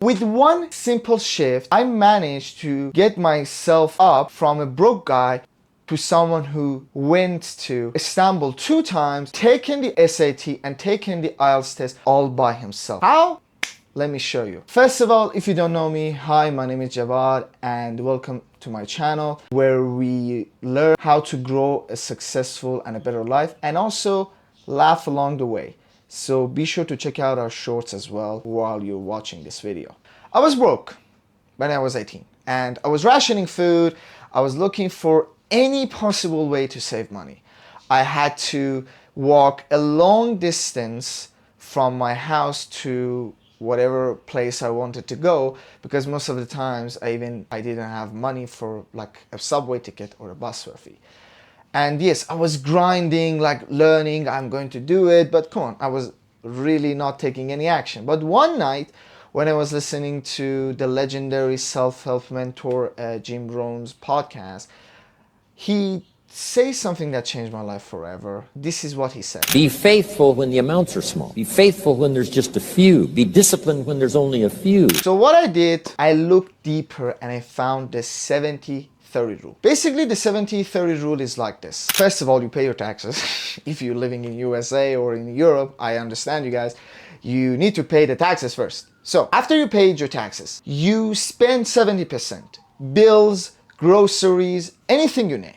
With one simple shift, I managed to get myself up from a broke guy to someone who went to Istanbul 2 times, taken the SAT and taken the IELTS test all by himself. How? Let me show you. First of all, if you don't know me, hi, my name is Javad and welcome to my channel where we learn how to grow a successful and a better life and also laugh along the way. So be sure to check out our shorts as well while you're watching this video. I was broke when I was 18 and I was rationing food. I was looking for any possible way to save money. I had to walk a long distance from my house to whatever place I wanted to go because most of the times I didn't have money for like a subway ticket or a bus fare fee. And yes, I was grinding, like learning, I'm going to do it, but come on, I was really not taking any action. But one night when I was listening to the legendary self-help mentor Jim Rohn's podcast, he says something that changed my life forever. This is what he said. Be faithful when the amounts are small. Be faithful when there's just a few. Be disciplined when there's only a few. So what I did, I looked deeper and I found the 70-30 rule. Basically, the 70-30 rule is like this. First of all, you pay your taxes. If you're living in USA or in Europe, I understand you guys, you need to pay the taxes first. So after you paid your taxes, you spend 70%. Bills, groceries, anything you name.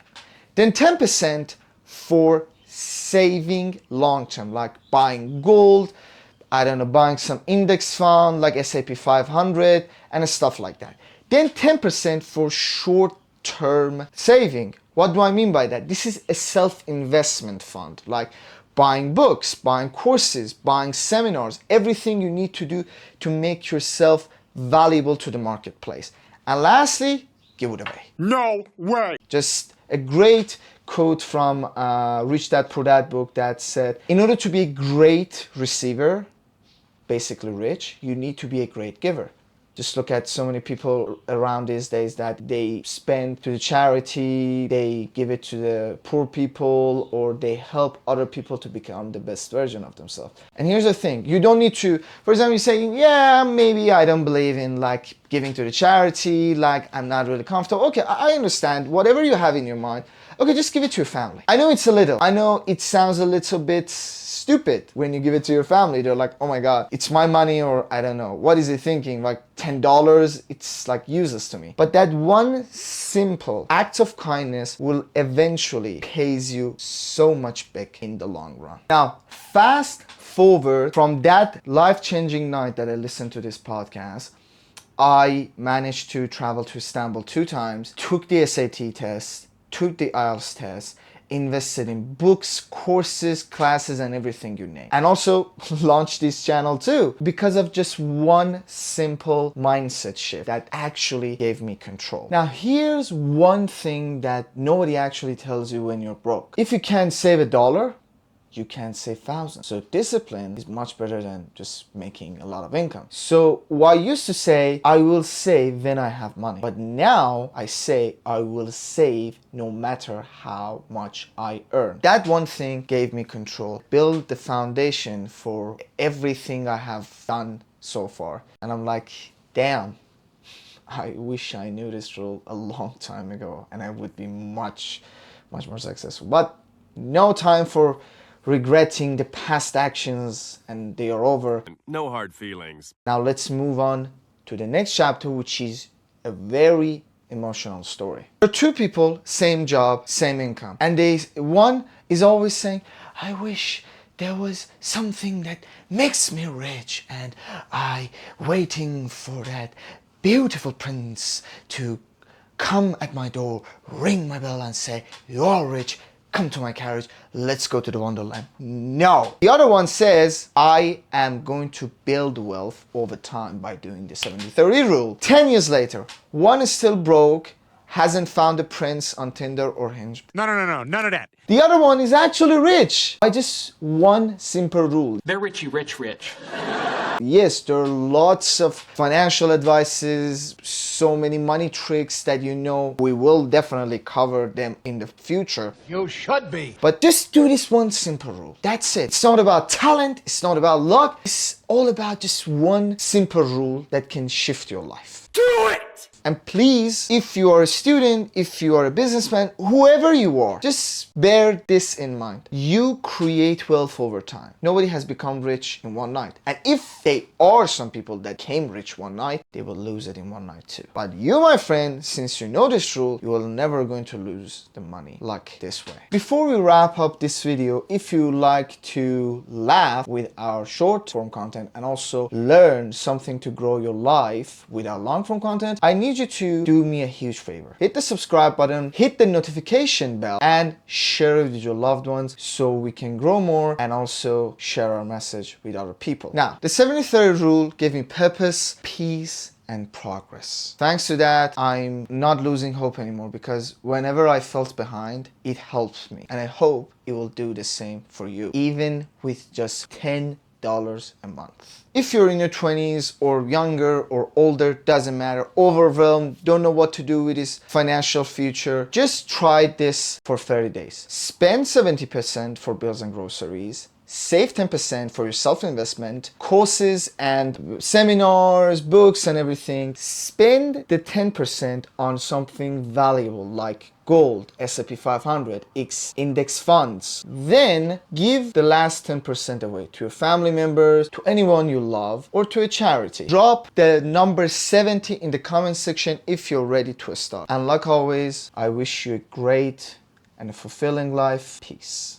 Then 10% for saving long-term, like buying gold, I don't know, buying some index fund like S&P 500 and stuff like that. Then 10% for short-term saving. What do I mean by that? This is a self-investment fund, like buying books, buying courses, buying seminars, everything you need to do to make yourself valuable to the marketplace. And lastly, give it away. No way! Just a great quote from Rich Dad Poor Dad book that said, in order to be a great receiver, basically rich, you need to be a great giver. Just look at so many people around these days that they spend to the charity, they give it to the poor people, or they help other people to become the best version of themselves. And here's the thing, you don't need to, for example, you're saying, yeah, maybe I don't believe in like giving to the charity, like I'm not really comfortable. Okay, I understand, whatever you have in your mind, okay, just give it to your family. I know it's a little, I know it sounds a little bit stupid when you give it to your family. They're like, oh my God, it's my money, or I don't know, what is he thinking? Like $10, it's like useless to me. But that one simple act of kindness will eventually pays you so much back in the long run. Now, fast forward from that life-changing night that I listened to this podcast, I managed to travel to Istanbul 2 times, took the SAT test, took the IELTS test, invested in books, courses, classes, and everything you name. And also launched this channel too because of just one simple mindset shift that actually gave me control. Now here's one thing that nobody actually tells you when you're broke. If you can't save $1, you can save thousands. So discipline is much better than just making a lot of income. So I used to say, I will save when I have money. But now I say, I will save no matter how much I earn. That one thing gave me control, build the foundation for everything I have done so far. And I'm like, damn, I wish I knew this rule a long time ago and I would be much more successful. But no time for regretting the past actions, and they are over. No hard feelings. Now let's move on to the next chapter, which is a very emotional story. There are 2 people, same job, same income, and one is always saying, I wish there was something that makes me rich and I waiting for that beautiful prince to come at my door, ring my bell and say, you're rich, come to my carriage, let's go to the Wonderland. No. The other one says, I am going to build wealth over time by doing the 70-30 rule. 10 years later, one is still broke, hasn't found a prince on Tinder or Hinge. No, none of that. The other one is actually rich by just one simple rule. They're richy rich. Yes, there are lots of financial advices, so many money tricks that you know we will definitely cover them in the future. You should be. But just do this one simple rule. That's it. It's not about talent, it's not about luck, it's all about just one simple rule that can shift your life. Do it! And please, if you are a student, if you are a businessman, whoever you are, just bear this in mind. You create wealth over time. Nobody has become rich in one night. And if they are some people that came rich one night, they will lose it in one night too. But you, my friend, since you know this rule, you are never going to lose the money like this way. Before we wrap up this video, if you like to laugh with our short form content and also learn something to grow your life with our long form content, I need you to do me a huge favor. Hit the subscribe button, hit the notification bell, and share it with your loved ones so we can grow more and also share our message with other people. Now, the 73rd rule gave me purpose, peace, and progress. Thanks to that, I'm not losing hope anymore, because whenever I felt behind, it helps me. And I hope it will do the same for you, even with just $10 a month. If you're in your 20s or younger or older, doesn't matter, overwhelmed, don't know what to do with this financial future, just try this for 30 days. Spend 70% for bills and groceries. Save 10% for your self-investment, courses and seminars, books and everything. Spend the 10% on something valuable like gold, S&P 500, X index funds. Then give the last 10% away to your family members, to anyone you love, or to a charity. Drop the number 70 in the comment section if you're ready to start. And like always, I wish you a great and a fulfilling life. Peace.